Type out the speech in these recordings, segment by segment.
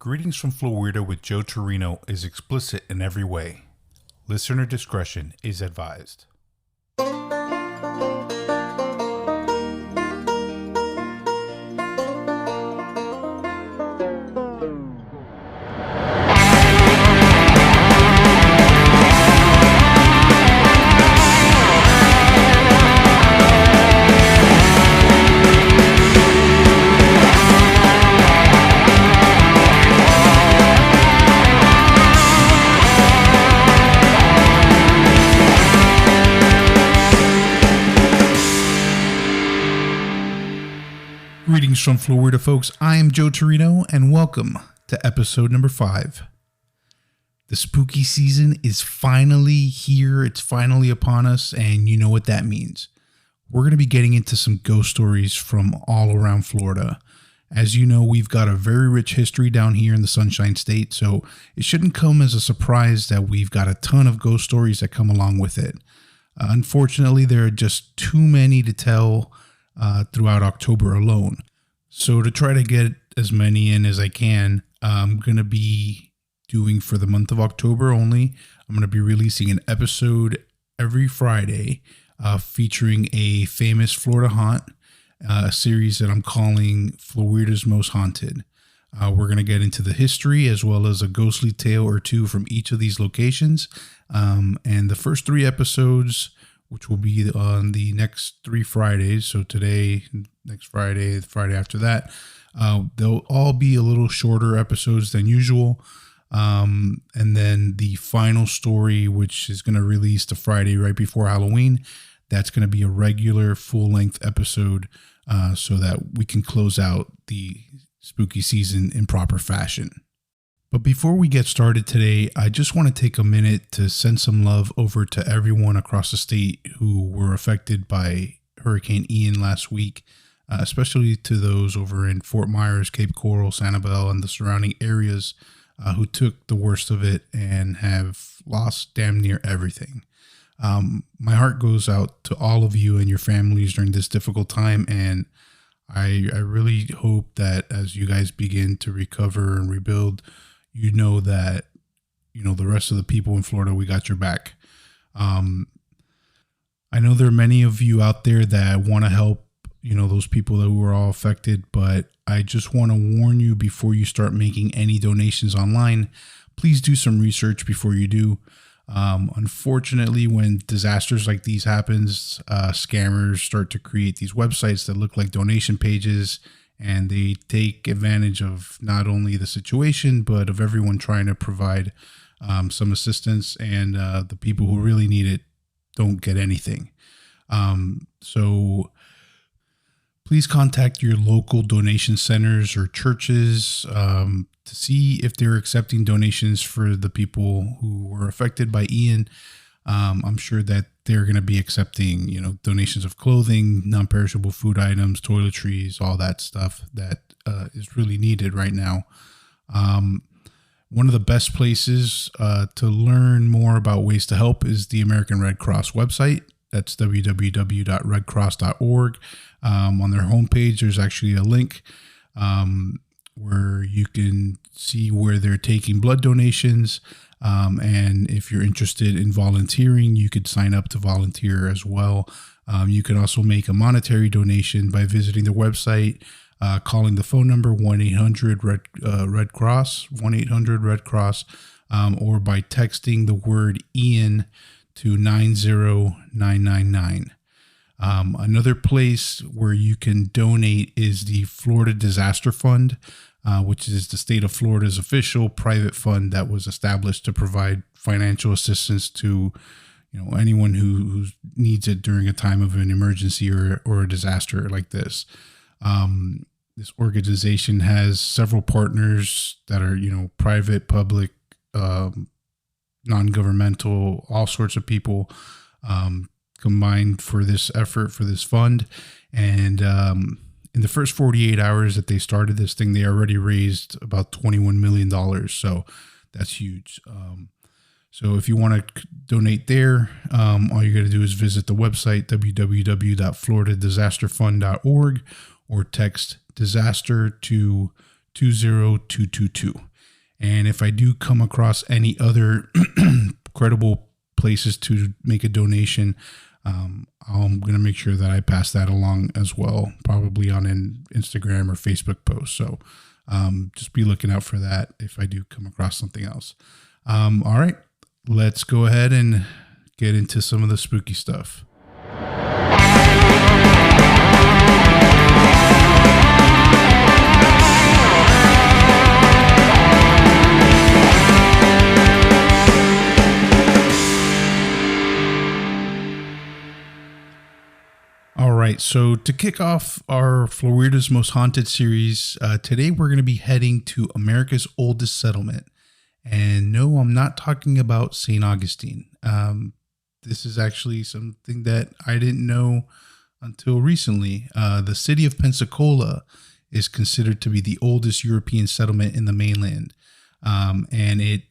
Greetings from Floweirda with Joe Turino is explicit in every way. Listener discretion is advised. Greetings from Floweirda, folks. I am Joe Turino, and welcome to episode number 5. The spooky season is finally here. It's finally upon us, and you know what that means. We're going to be getting into some ghost stories from all around Florida. As you know, we've got a very rich history down here in the Sunshine State, so it shouldn't come as a surprise that we've got a ton of ghost stories that come along with it. Unfortunately, there are just too many to tell throughout October alone. So to try to get as many in as I can, I'm going to be doing for the month of October only. I'm going to be releasing an episode every Friday featuring a famous Florida haunt, a series that I'm calling Floweirda's Most Haunted. We're going to get into the history as well as a ghostly tale or two from each of these locations. And the first 3 episodes, which will be on the next 3 Fridays. So today, next Friday, the Friday after that, they'll all be a little shorter episodes than usual. And then the final story, which is going to release the Friday right before Halloween, that's going to be a regular full-length episode so that we can close out the spooky season in proper fashion. But before we get started today, I just want to take a minute to send some love over to everyone across the state who were affected by Hurricane Ian last week, especially to those over in Fort Myers, Cape Coral, Sanibel, and the surrounding areas who took the worst of it and have lost damn near everything. My heart goes out to all of you and your families during this difficult time, and I really hope that as you guys begin to recover and rebuild, you know that, the rest of the people in Florida, we got your back. I know there are many of you out there that want to help, those people that were all affected, but I just want to warn you before you start making any donations online, please do some research before you do. Unfortunately, when disasters like these happens, scammers start to create these websites that look like donation pages, and they take advantage of not only the situation, but of everyone trying to provide some assistance, and the people who really need it don't get anything. So please contact your local donation centers or churches to see if they're accepting donations for the people who were affected by Ian. I'm sure that they're going to be accepting, donations of clothing, non-perishable food items, toiletries, all that stuff that is really needed right now. One of the best places to learn more about ways to help is the American Red Cross website. That's www.redcross.org. On their homepage, there's actually a link where you can see where they're taking blood donations. And if you're interested in volunteering, you could sign up to volunteer as well. You can also make a monetary donation by visiting their website, calling the phone number 1-800-RED Cross, 1-800-RED Cross, or by texting the word Ian to 90999. Another place where you can donate is the Florida Disaster Fund, which is the state of Florida's official private fund that was established to provide financial assistance to, anyone who needs it during a time of an emergency or a disaster like this. This organization has several partners that are, private, public, non-governmental, all sorts of people combined for this effort, for this fund. And in the first 48 hours that they started this thing, they already raised about $21 million. So that's huge. So if you want to donate there, all you got to do is visit the website, www.floridadisasterfund.org, or text disaster to 20222. And if I do come across any other credible places to make a donation, I'm going to make sure that I pass that along as well, probably on an Instagram or Facebook post. So just be looking out for that if I do come across something else. All right, let's go ahead and get into some of the spooky stuff. All right, so to kick off our Floweirda's Most Haunted series, today we're going to be heading to America's oldest settlement. And no, I'm not talking about St. Augustine. This is actually something that I didn't know until recently. The city of Pensacola is considered to be the oldest European settlement in the mainland. And it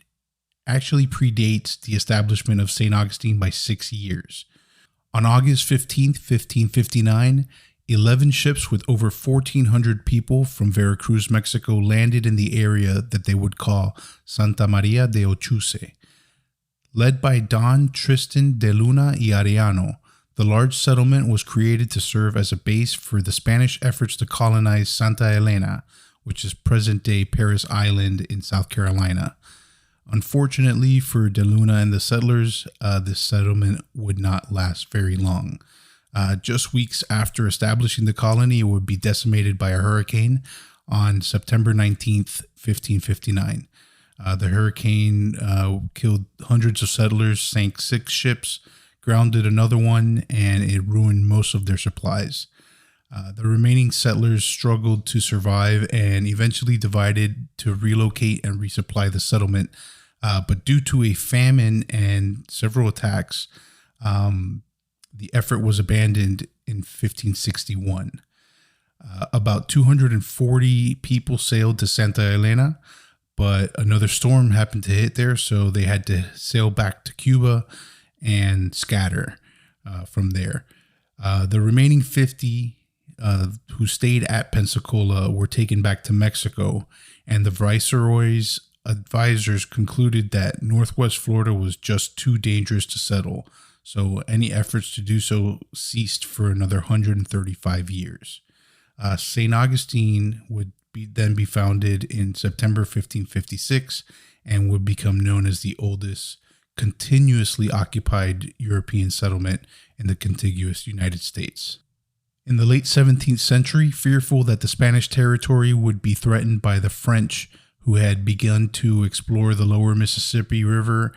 actually predates the establishment of St. Augustine by 6 years. On August 15th, 1559, 11 ships with over 1,400 people from Veracruz, Mexico, landed in the area that they would call Santa Maria de Ochuse. Led by Don Tristan de Luna y Arellano, the large settlement was created to serve as a base for the Spanish efforts to colonize Santa Elena, which is present-day Parris Island in South Carolina. Unfortunately for De Luna and the settlers, this settlement would not last very long. Just weeks after establishing the colony, it would be decimated by a hurricane on September 19th, 1559. The hurricane killed hundreds of settlers, sank 6 ships, grounded another one, and it ruined most of their supplies. The remaining settlers struggled to survive and eventually divided to relocate and resupply the settlement. But due to a famine and several attacks, the effort was abandoned in 1561. About 240 people sailed to Santa Elena, but another storm happened to hit there, so they had to sail back to Cuba and scatter from there. The remaining 50 who stayed at Pensacola were taken back to Mexico, and the Viceroy's advisors concluded that Northwest Florida was just too dangerous to settle, so any efforts to do so ceased for another 135 years. St. Augustine would then be founded in September 1556 and would become known as the oldest continuously occupied European settlement in the contiguous United States. In the late 17th century, fearful that the Spanish territory would be threatened by the French, who had begun to explore the lower Mississippi River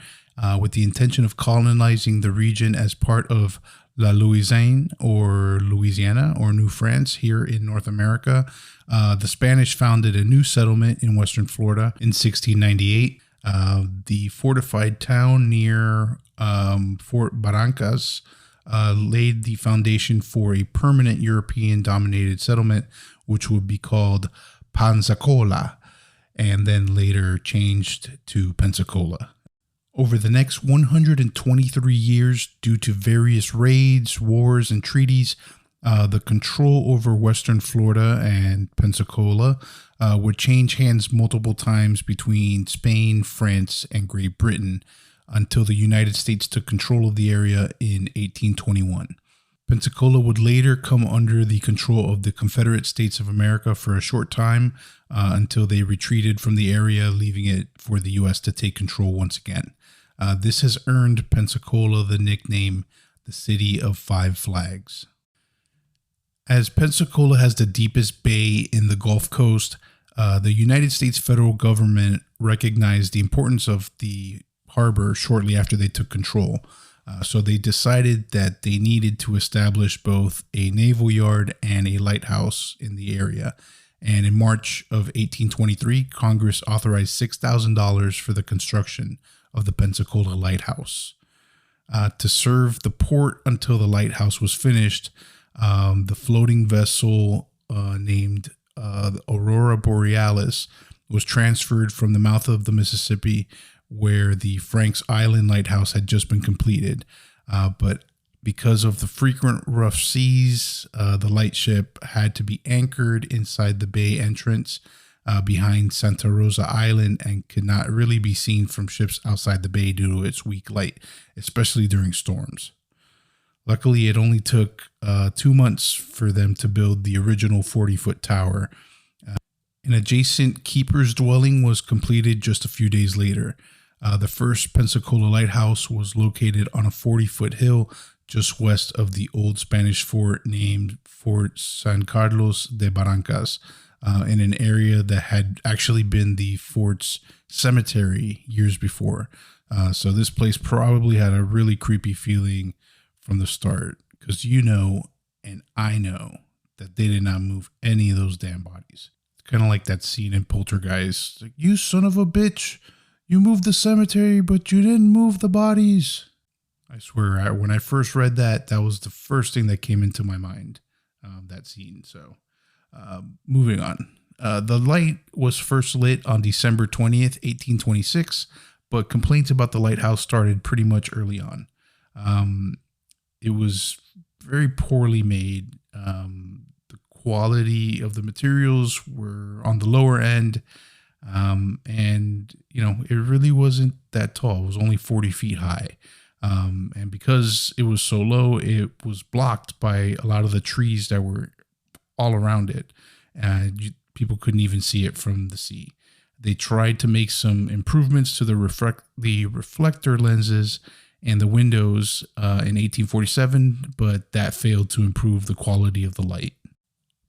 with the intention of colonizing the region as part of La Louisiane or Louisiana or New France here in North America, the Spanish founded a new settlement in western Florida in 1698. The fortified town near Fort Barrancas laid the foundation for a permanent European-dominated settlement, which would be called Pensacola, and then later changed to Pensacola. Over the next 123 years, due to various raids, wars, and treaties, the control over western Florida and Pensacola would change hands multiple times between Spain, France, and Great Britain until the United States took control of the area in 1821. Pensacola would later come under the control of the Confederate States of America for a short time until they retreated from the area, leaving it for the U.S. to take control once again. This has earned Pensacola the nickname the City of Five Flags. As Pensacola has the deepest bay in the Gulf Coast, the United States federal government recognized the importance of the harbor shortly after they took control. So they decided that they needed to establish both a naval yard and a lighthouse in the area. And in March of 1823, Congress authorized $6,000 for the construction of the Pensacola Lighthouse. To serve the port until the lighthouse was finished, the floating vessel named Aurora Borealis was transferred from the mouth of the Mississippi, where the Franks Island Lighthouse had just been completed. But because of the frequent rough seas, the lightship had to be anchored inside the bay entrance. behind Santa Rosa Island and could not really be seen from ships outside the bay due to its weak light, especially during storms. Luckily, it only took 2 months for them to build the original 40-foot tower. An adjacent keeper's dwelling was completed just a few days later. The first Pensacola Lighthouse was located on a 40-foot hill just west of the old Spanish fort named Fort San Carlos de Barrancas, in an area that had actually been the fort's cemetery years before. So this place probably had a really creepy feeling from the start, because and I know that they did not move any of those damn bodies. It's kind of like that scene in Poltergeist. Like, you son of a bitch, you moved the cemetery, but you didn't move the bodies. I swear, when I first read that, that was the first thing that came into my mind, that scene. So moving on. The light was first lit on December 20th, 1826, but complaints about the lighthouse started pretty much early on. It was very poorly made. The quality of the materials were on the lower end. And it really wasn't that tall. It was only 40 feet high. And because it was so low, it was blocked by a lot of the trees that were all around it. And people couldn't even see it from the sea. They tried to make some improvements to the reflector lenses and the windows in 1847, but that failed to improve the quality of the light.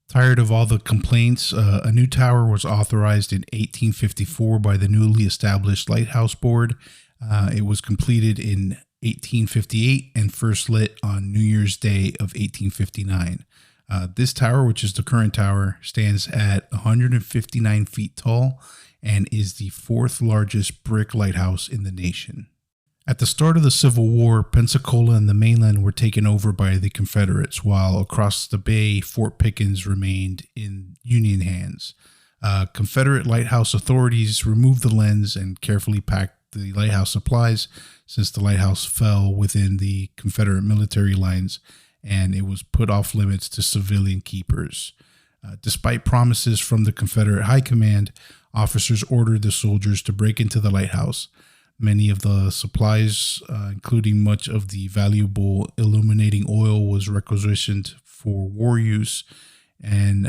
Tired of all the complaints, a new tower was authorized in 1854 by the newly established Lighthouse Board. It was completed in 1858 and first lit on New Year's Day of 1859. This tower, which is the current tower, stands at 159 feet tall and is the fourth largest brick lighthouse in the nation. At the start of the Civil War, Pensacola and the mainland were taken over by the Confederates, while across the bay, Fort Pickens remained in Union hands. Confederate lighthouse authorities removed the lens and carefully packed the lighthouse supplies, since the lighthouse fell within the Confederate military lines and it was put off limits to civilian keepers. Despite promises from the Confederate High Command, officers ordered the soldiers to break into the lighthouse. Many of the supplies, including much of the valuable illuminating oil, was requisitioned for war use. And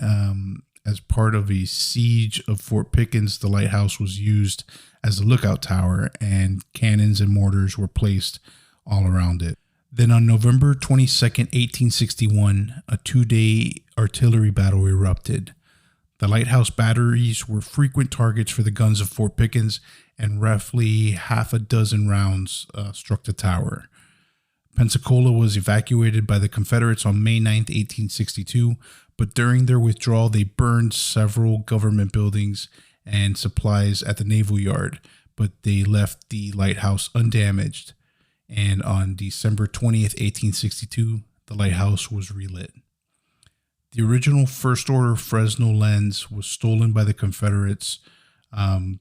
as part of a siege of Fort Pickens, the lighthouse was used as a lookout tower, and cannons and mortars were placed all around it. Then on November 22nd, 1861, a 2-day artillery battle erupted. The lighthouse batteries were frequent targets for the guns of Fort Pickens, and roughly half a dozen rounds struck the tower. Pensacola was evacuated by the Confederates on May 9th, 1862, but during their withdrawal, they burned several government buildings and supplies at the Naval Yard, but they left the lighthouse undamaged. And on December 20th, 1862, the lighthouse was relit. The original First Order Fresnel lens was stolen by the Confederates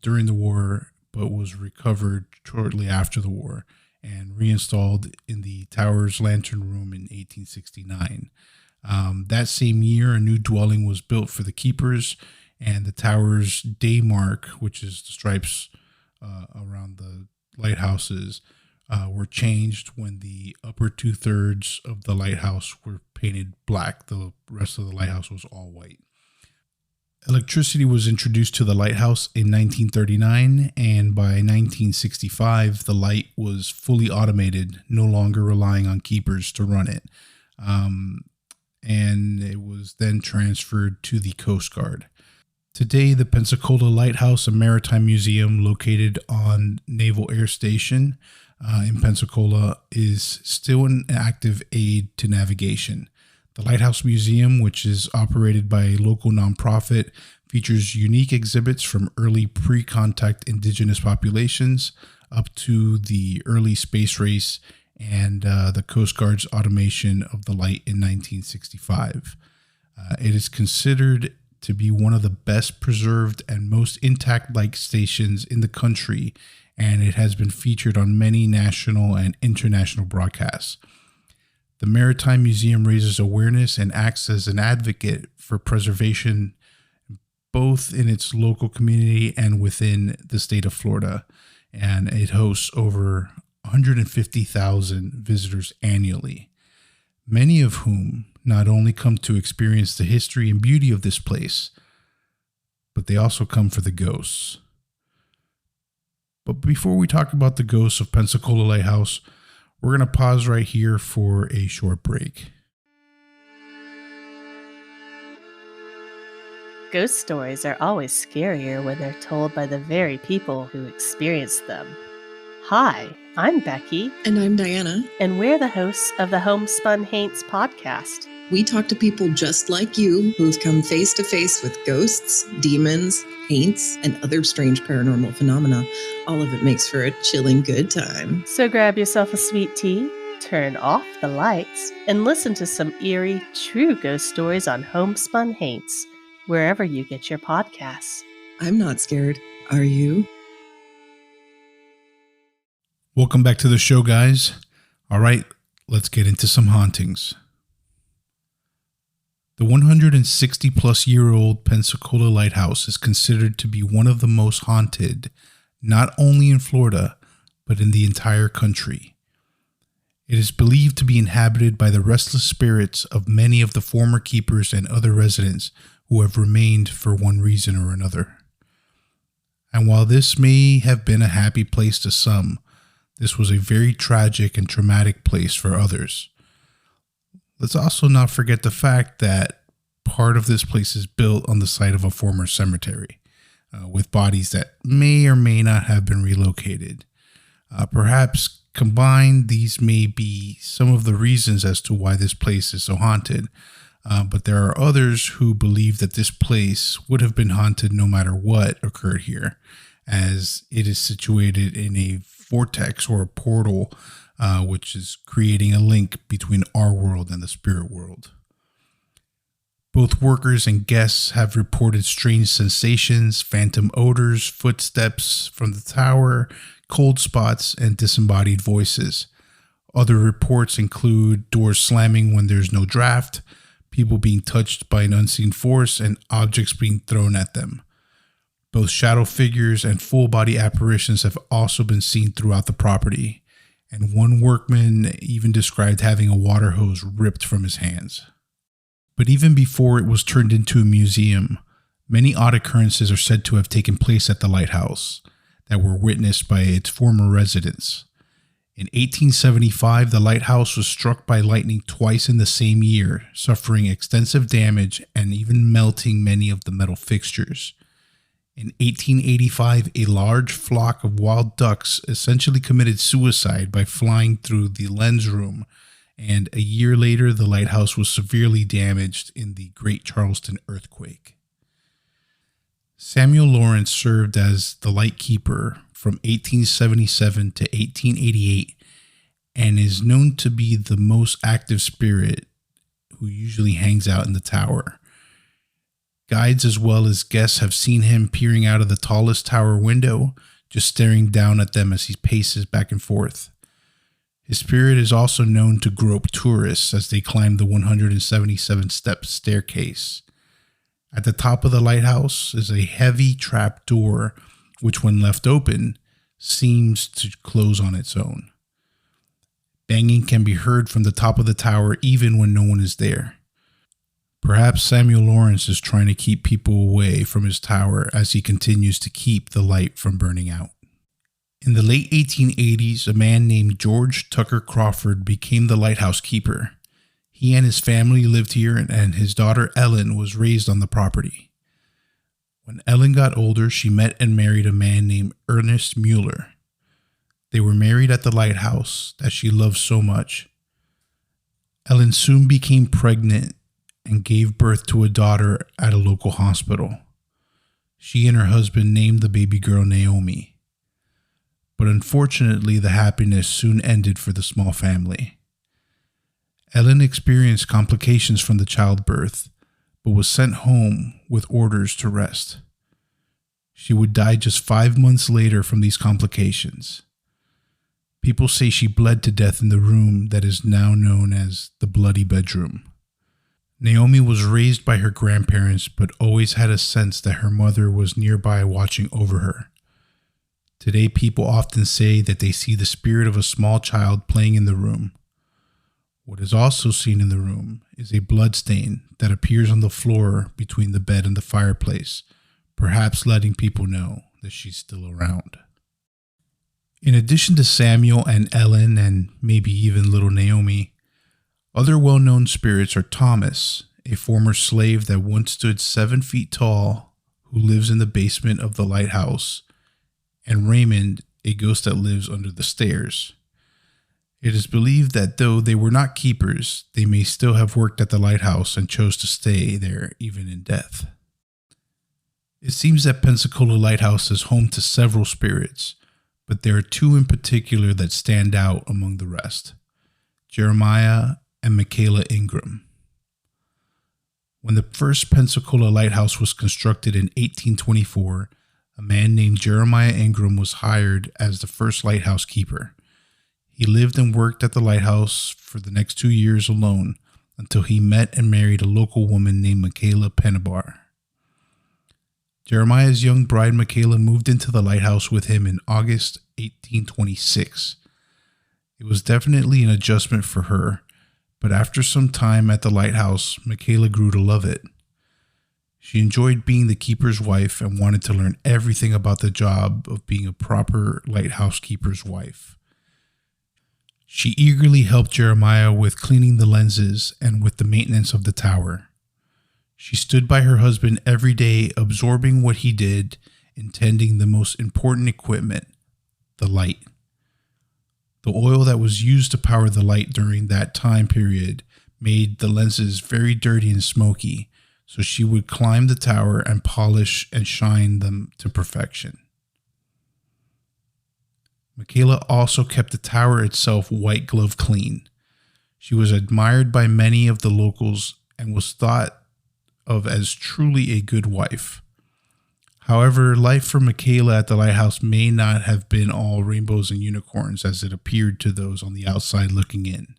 during the war, but was recovered shortly after the war and reinstalled in the tower's lantern room in 1869. That same year, a new dwelling was built for the keepers, and the tower's day mark, which is the stripes around the lighthouses, were changed when the upper 2/3 of the lighthouse were painted black. The rest of the lighthouse was all white. Electricity was introduced to the lighthouse in 1939, and by 1965, the light was fully automated, no longer relying on keepers to run it. And it was then transferred to the Coast Guard. Today, the Pensacola Lighthouse and Maritime Museum, located on Naval Air Station in Pensacola, is still an active aid to navigation. The Lighthouse Museum, which is operated by a local nonprofit, features unique exhibits from early pre-contact indigenous populations up to the early space race and the Coast Guard's automation of the light in 1965. It is considered to be one of the best preserved and most intact light stations in the country, and it has been featured on many national and international broadcasts. The Maritime Museum raises awareness and acts as an advocate for preservation both in its local community and within the state of Florida. And it hosts over 150,000 visitors annually, many of whom not only come to experience the history and beauty of this place, but they also come for the ghosts. But before we talk about the ghosts of Pensacola Lighthouse, we're going to pause right here for a short break. Ghost stories are always scarier when they're told by the very people who experienced them. Hi, I'm Becky. And I'm Diana. And we're the hosts of the Homespun Haints podcast. We talk to people just like you who've come face to face with ghosts, demons, haints, and other strange paranormal phenomena. All of it makes for a chilling good time. So grab yourself a sweet tea, turn off the lights, and listen to some eerie, true ghost stories on Homespun Haints, wherever you get your podcasts. I'm not scared. Are you? Welcome back to the show, guys. All right, let's get into some hauntings. The 160-plus-year-old Pensacola Lighthouse is considered to be one of the most haunted, not only in Florida, but in the entire country. It is believed to be inhabited by the restless spirits of many of the former keepers and other residents who have remained for one reason or another. And while this may have been a happy place to some, this was a very tragic and traumatic place for others. Let's also not forget the fact that part of this place is built on the site of a former cemetery, with bodies that may or may not have been relocated. Perhaps combined, these may be some of the reasons as to why this place is so haunted. But there are others who believe that this place would have been haunted no matter what occurred here, as it is situated in a vortex or a portal, which is creating a link between our world and the spirit world. Both workers and guests have reported strange sensations, phantom odors, footsteps from the tower, cold spots, and disembodied voices. Other reports include doors slamming when there's no draft, people being touched by an unseen force, and objects being thrown at them. Both shadow figures and full-body apparitions have also been seen throughout the property, and one workman even described having a water hose ripped from his hands. But even before it was turned into a museum, many odd occurrences are said to have taken place at the lighthouse that were witnessed by its former residents. In 1875, the lighthouse was struck by lightning twice in the same year, suffering extensive damage and even melting many of the metal fixtures. In 1885, a large flock of wild ducks essentially committed suicide by flying through the lens room, and a year later, the lighthouse was severely damaged in the Great Charleston earthquake. Samuel Lawrence served as the lightkeeper from 1877 to 1888 and is known to be the most active spirit who usually hangs out in the tower. Guides as well as guests have seen him peering out of the tallest tower window, just staring down at them as he paces back and forth. His spirit is also known to grope tourists as they climb the 177-step staircase. At the top of the lighthouse is a heavy trap door, which when left open, seems to close on its own. Banging can be heard from the top of the tower even when no one is there. Perhaps Samuel Lawrence is trying to keep people away from his tower as he continues to keep the light from burning out. In the late 1880s, a man named George Tucker Crawford became the lighthouse keeper. He and his family lived here, and his daughter Ellen was raised on the property. When Ellen got older, she met and married a man named Ernest Mueller. They were married at the lighthouse that she loved so much. Ellen soon became pregnant and gave birth to a daughter at a local hospital. She and her husband named the baby girl Naomi. But unfortunately, the happiness soon ended for the small family. Ellen experienced complications from the childbirth, but was sent home with orders to rest. She would die just 5 months later from these complications. People say she bled to death in the room that is now known as the Bloody Bedroom. Naomi was raised by her grandparents, but always had a sense that her mother was nearby watching over her. Today, people often say that they see the spirit of a small child playing in the room. What is also seen in the room is a blood stain that appears on the floor between the bed and the fireplace, perhaps letting people know that she's still around. In addition to Samuel and Ellen and maybe even little Naomi, other well-known spirits are Thomas, a former slave that once stood 7 feet tall, who lives in the basement of the lighthouse, and Raymond, a ghost that lives under the stairs. It is believed that though they were not keepers, they may still have worked at the lighthouse and chose to stay there even in death. It seems that Pensacola Lighthouse is home to several spirits, but there are 2 in particular that stand out among the rest: Jeremiah and Michaela Ingram. When the first Pensacola Lighthouse was constructed in 1824, a man named Jeremiah Ingram was hired as the first lighthouse keeper. He lived and worked at the lighthouse for the next 2 years alone until he met and married a local woman named Michaela Pennebar. Jeremiah's young bride Michaela moved into the lighthouse with him in August 1826. It was definitely an adjustment for her, but after some time at the lighthouse, Michaela grew to love it. She enjoyed being the keeper's wife and wanted to learn everything about the job of being a proper lighthouse keeper's wife. She eagerly helped Jeremiah with cleaning the lenses and with the maintenance of the tower. She stood by her husband every day, absorbing what he did, intending the most important equipment, the light. The oil that was used to power the light during that time period made the lenses very dirty and smoky, so she would climb the tower and polish and shine them to perfection. Michaela also kept the tower itself white glove clean. She was admired by many of the locals and was thought of as truly a good wife. However, life for Michaela at the lighthouse may not have been all rainbows and unicorns as it appeared to those on the outside looking in.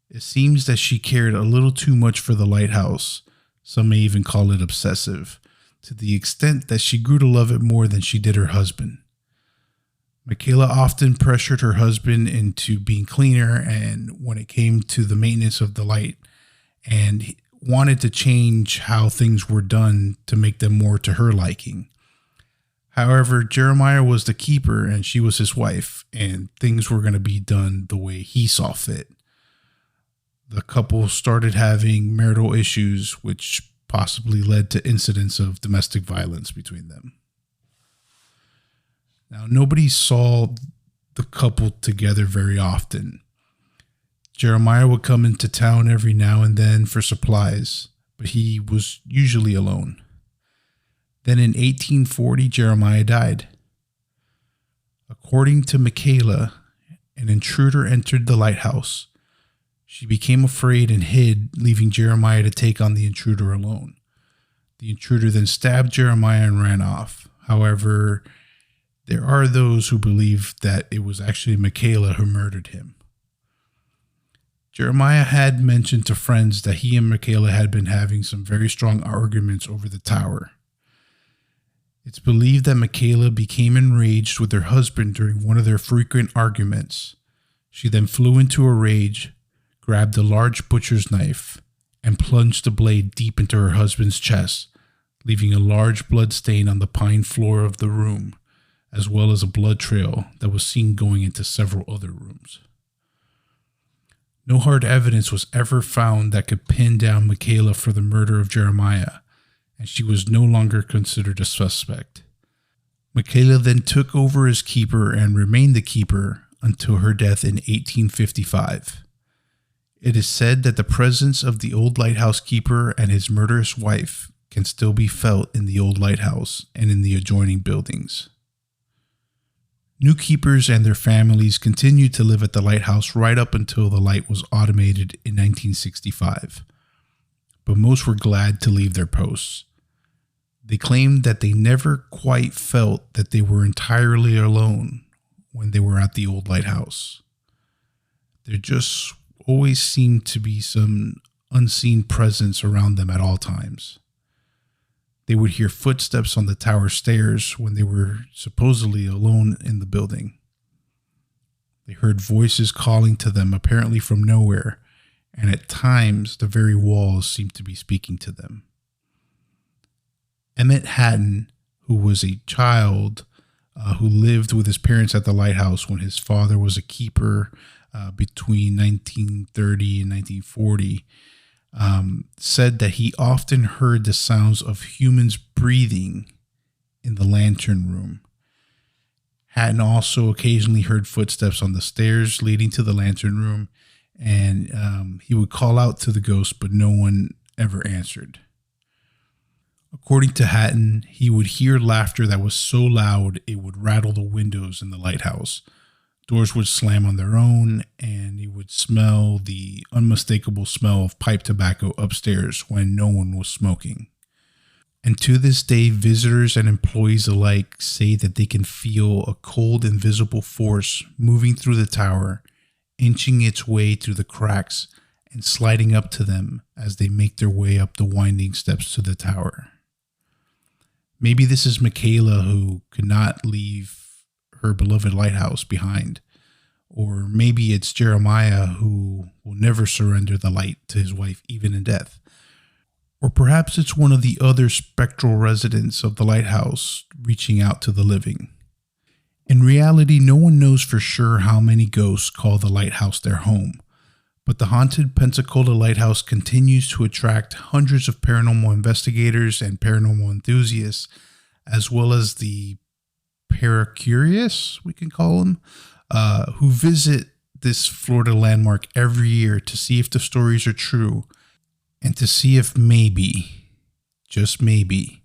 It seems that she cared a little too much for the lighthouse, some may even call it obsessive, to the extent that she grew to love it more than she did her husband. Michaela often pressured her husband into being cleaner and when it came to the maintenance of the light, and wanted to change how things were done to make them more to her liking. However, Jeremiah was the keeper and she was his wife, and things were going to be done the way he saw fit. The couple started having marital issues, which possibly led to incidents of domestic violence between them. Now, nobody saw the couple together very often. Jeremiah would come into town every now and then for supplies, but he was usually alone. Then in 1840, Jeremiah died. According to Michaela, an intruder entered the lighthouse. She became afraid and hid, leaving Jeremiah to take on the intruder alone. The intruder then stabbed Jeremiah and ran off. However, there are those who believe that it was actually Michaela who murdered him. Jeremiah had mentioned to friends that he and Michaela had been having some very strong arguments over the tower. It's believed that Michaela became enraged with her husband during one of their frequent arguments. She then flew into a rage, grabbed a large butcher's knife, and plunged the blade deep into her husband's chest, leaving a large blood stain on the pine floor of the room, as well as a blood trail that was seen going into several other rooms. No hard evidence was ever found that could pin down Michaela for the murder of Jeremiah, and she was no longer considered a suspect. Michaela then took over as keeper and remained the keeper until her death in 1855. It is said that the presence of the old lighthouse keeper and his murderous wife can still be felt in the old lighthouse and in the adjoining buildings. New keepers and their families continued to live at the lighthouse right up until the light was automated in 1965. But most were glad to leave their posts. They claimed that they never quite felt that they were entirely alone when they were at the old lighthouse. There just always seemed to be some unseen presence around them at all times. They would hear footsteps on the tower stairs when they were supposedly alone in the building. They heard voices calling to them, apparently from nowhere, and at times the very walls seemed to be speaking to them. Emmett Hatton, who was a child who lived with his parents at the lighthouse when his father was a keeper between 1930 and 1940, said that he often heard the sounds of humans breathing in the lantern room. Hatton also occasionally heard footsteps on the stairs leading to the lantern room, and he would call out to the ghost, but no one ever answered. According to Hatton, he would hear laughter that was so loud it would rattle the windows in the lighthouse. Doors would slam on their own, and he would smell the unmistakable smell of pipe tobacco upstairs when no one was smoking. And to this day, visitors and employees alike say that they can feel a cold, invisible force moving through the tower, inching its way through the cracks and sliding up to them as they make their way up the winding steps to the tower. Maybe this is Michaela, who could not leave her beloved lighthouse behind. Or maybe it's Jeremiah, who will never surrender the light to his wife even in death. Or perhaps it's one of the other spectral residents of the lighthouse reaching out to the living. In reality, no one knows for sure how many ghosts call the lighthouse their home, but the Haunted Pensacola Lighthouse continues to attract hundreds of paranormal investigators and paranormal enthusiasts, as well as the paracurious, we can call them, who visit this Florida landmark every year to see if the stories are true and to see if maybe, just maybe,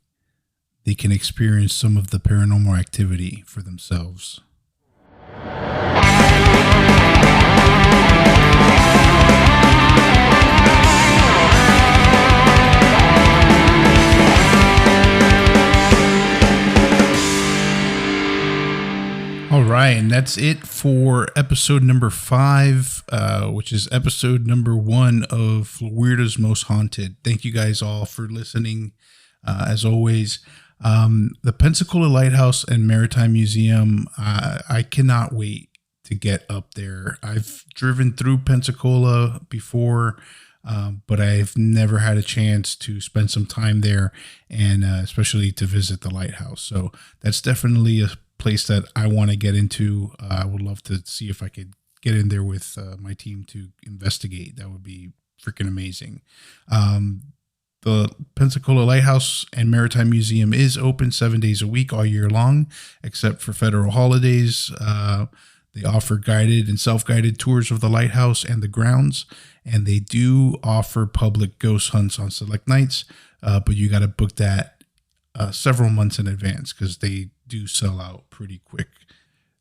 they can experience some of the paranormal activity for themselves. All right, and that's it for episode number 5, which is episode number 1 of Floweirda's Most Haunted. Thank you guys all for listening. As always, the Pensacola Lighthouse and Maritime Museum, I cannot wait to get up there. I've driven through Pensacola before, but I've never had a chance to spend some time there, and especially to visit the lighthouse. So that's definitely a place that I want to get into. I would love to see if I could get in there with my team to investigate. That would be freaking amazing. The Pensacola Lighthouse and Maritime Museum is open 7 days a week all year long, except for federal holidays. They offer guided and self-guided tours of the lighthouse and the grounds, and they do offer public ghost hunts on select nights, but you got to book that several months in advance because they do sell out pretty quick.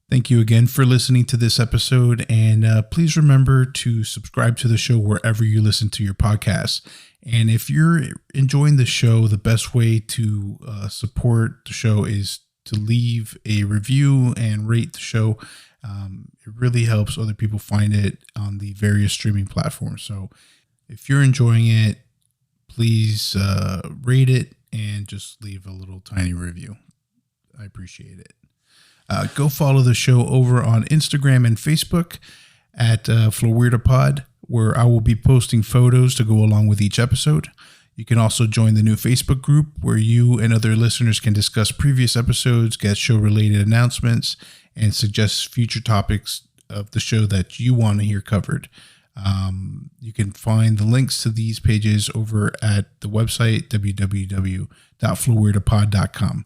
Thank you again for listening to this episode, and please remember to subscribe to the show wherever you listen to your podcasts. And if you're enjoying the show, the best way to support the show is to leave a review and rate the show. It really helps other people find it on the various streaming platforms. So if you're enjoying it, please rate it and just leave a little tiny review. I appreciate it. Go follow the show over on Instagram and Facebook at Floweirda Pod, where I will be posting photos to go along with each episode. You can also join the new Facebook group where you and other listeners can discuss previous episodes, get show-related announcements, and suggest future topics of the show that you want to hear covered. You can find the links to these pages over at the website, www.floweirda.pod.com.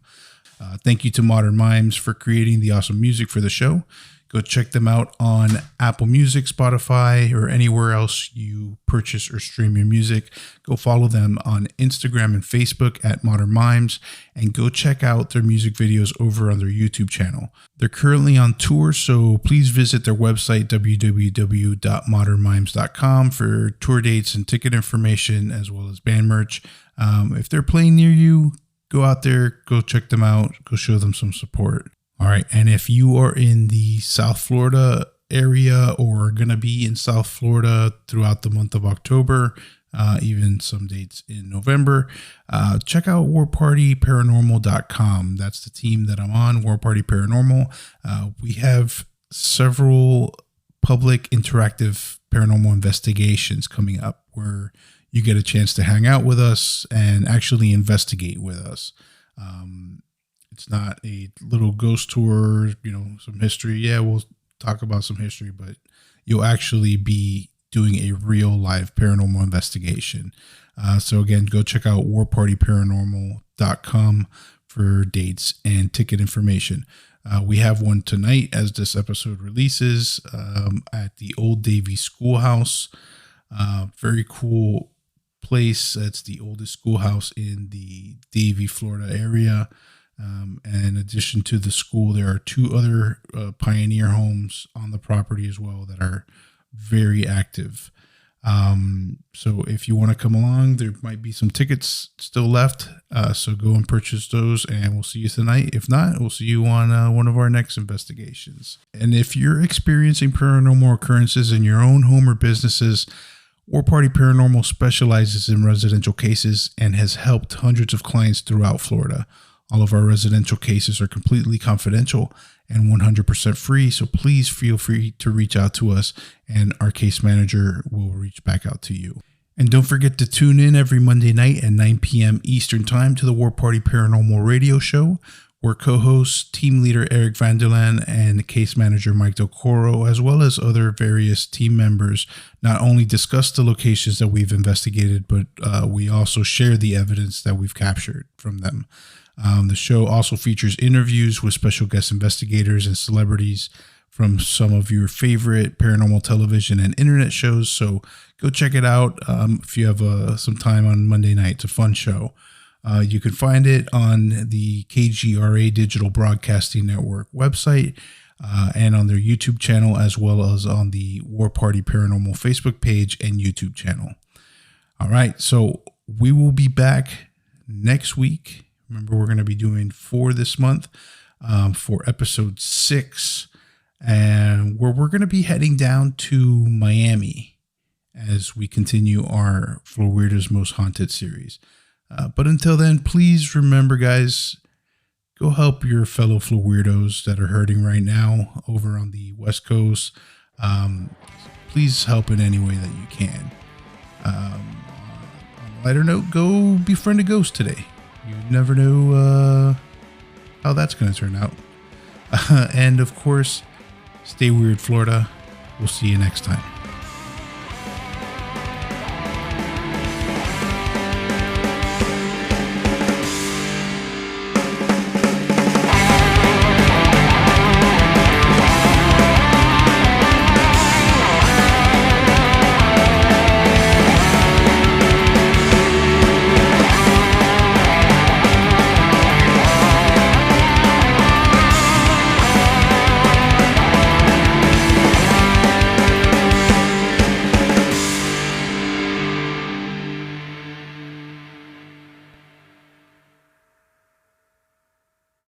Thank you to Modern Mimes for creating the awesome music for the show. Go check them out on Apple Music, Spotify, or anywhere else you purchase or stream your music. Go follow them on Instagram and Facebook at Modern Mimes, and go check out their music videos over on their YouTube channel. They're currently on tour, so please visit their website, www.modernmimes.com, for tour dates and ticket information, as well as band merch. If they're playing near you, go out there, go check them out, go show them some support. All right, and if you are in the South Florida area or are going to be in South Florida throughout the month of October, even some dates in November. Check out warpartyparanormal.com. That's the team that I'm on, War Party Paranormal. We have several public interactive paranormal investigations coming up where you get a chance to hang out with us and actually investigate with us. It's not a little ghost tour, some history. Yeah, we'll talk about some history, but you'll actually be doing a real live paranormal investigation. So again, go check out warpartyparanormal.com for dates and ticket information. We have one tonight as this episode releases at the Old Davie Schoolhouse. Very cool place. It's the oldest schoolhouse in the Davie, Florida area. And in addition to the school, there are 2 other pioneer homes on the property as well that are very active. So if you want to come along, there might be some tickets still left. So go and purchase those and we'll see you tonight. If not, we'll see you on one of our next investigations. And if you're experiencing paranormal occurrences in your own home or businesses, War Party Paranormal specializes in residential cases and has helped hundreds of clients throughout Florida. All of our residential cases are completely confidential and 100% free, so please feel free to reach out to us and our case manager will reach back out to you. And don't forget to tune in every Monday night at 9 p.m. Eastern Time to the War Party Paranormal Radio Show, where co-hosts, team leader Eric Vanderland and case manager Mike Del Coro, as well as other various team members, not only discuss the locations that we've investigated, but we also share the evidence that we've captured from them. The show also features interviews with special guest investigators and celebrities from some of your favorite paranormal television and internet shows. So go check it out if you have some time on Monday night. It's a fun show. You can find it on the KGRA Digital Broadcasting Network website and on their YouTube channel, as well as on the War Party Paranormal Facebook page and YouTube channel. All right, so we will be back next week. Remember, we're going to be doing 4 this month for episode 6, and where we're going to be heading down to Miami as we continue our Floweirda's Most Haunted series. But until then, please remember, guys, go help your fellow Floweirdos that are hurting right now over on the West Coast. Please help in any way that you can. On a lighter note, go befriend a ghost today. You never know how that's going to turn out. And of course, stay weird, Florida. We'll see you next time.